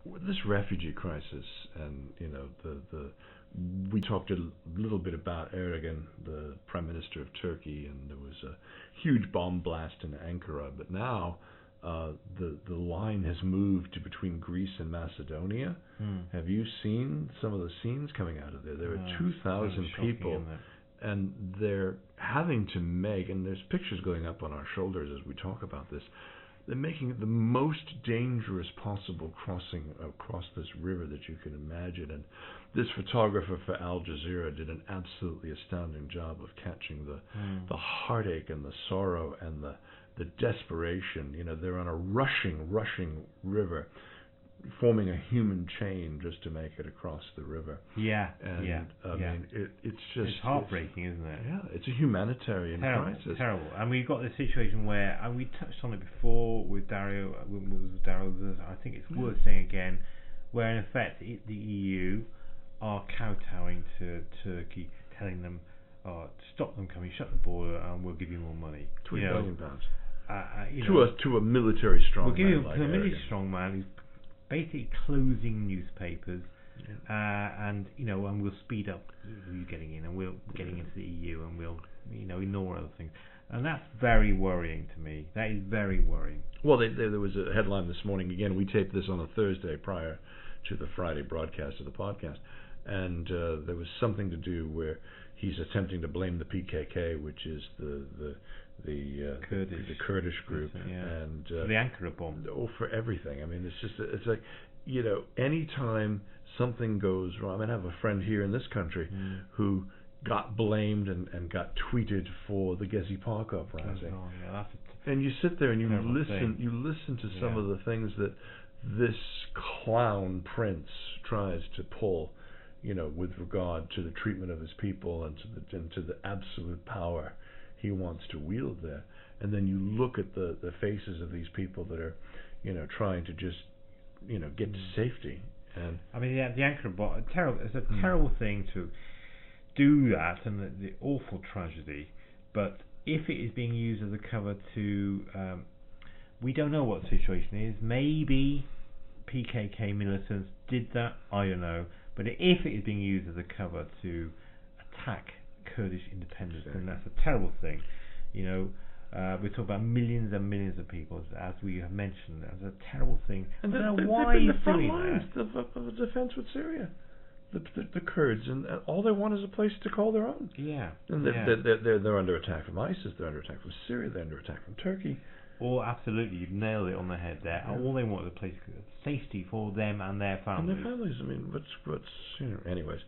With this refugee crisis, and we talked a little bit about Erdogan, the Prime Minister of Turkey, and there was a huge bomb blast in Ankara. But now the line has moved to between Greece and Macedonia. Have you seen some of the scenes coming out of there? There are 2,000 people, and they're having to make, and there's pictures going up on our shoulders as we talk about this, they're making it the most dangerous possible crossing across this river that you can imagine. And this photographer for Al Jazeera did an absolutely astounding job of catching the heartache and the sorrow and the desperation. They're on a rushing river, forming a human chain just to make it across the river. Yeah, and I mean, it's heartbreaking, isn't it? Yeah, it's a humanitarian crisis. Terrible. And we've got this situation where, and we touched on it before with Dario. I think it's worth saying again, where in effect the EU are kowtowing to Turkey, telling them, stop them coming, shut the border, and we'll give you more money. £20 billion. To a military strong we'll give you like a military strong man who's basically closing newspapers, and we'll speed up you getting in, and we're getting into the EU, and we'll ignore other things, and that's very worrying to me. That is very worrying. Well, there was a headline this morning. Again, we taped this on a Thursday prior to the Friday broadcast of the podcast, and there was something to do where he's attempting to blame the PKK, which is the Kurdish group, and for the Ankara bomb. For everything. I mean, it's like anytime something goes wrong. I have a friend here in this country who got blamed and got tweeted for the Gezi Park uprising. And you sit there and you listen to some of the things that this clown prince tries to pull, with regard to the treatment of his people and to the absolute power he wants to wield there. And then you look at the faces of these people that are, trying to just, get to safety. And I mean, the Ankara bomb, it's a terrible thing to do that, and the awful tragedy. But if it is being used as a cover to, we don't know what the situation is. Maybe PKK militants did that. I don't know. But if it is being used as a cover to attack Kurdish independence, then that's a terrible thing. We're talking about millions and millions of people, as we have mentioned. That's a terrible thing. And why he's doing that? Of the defense with Syria, the Kurds, and all they want is a place to call their own. Yeah. And they're under attack from ISIS. They're under attack from Syria. They're under attack from Turkey. Oh, absolutely! You've nailed it on the head there. All they want is a place of safety for them and their families. I mean, what's anyways.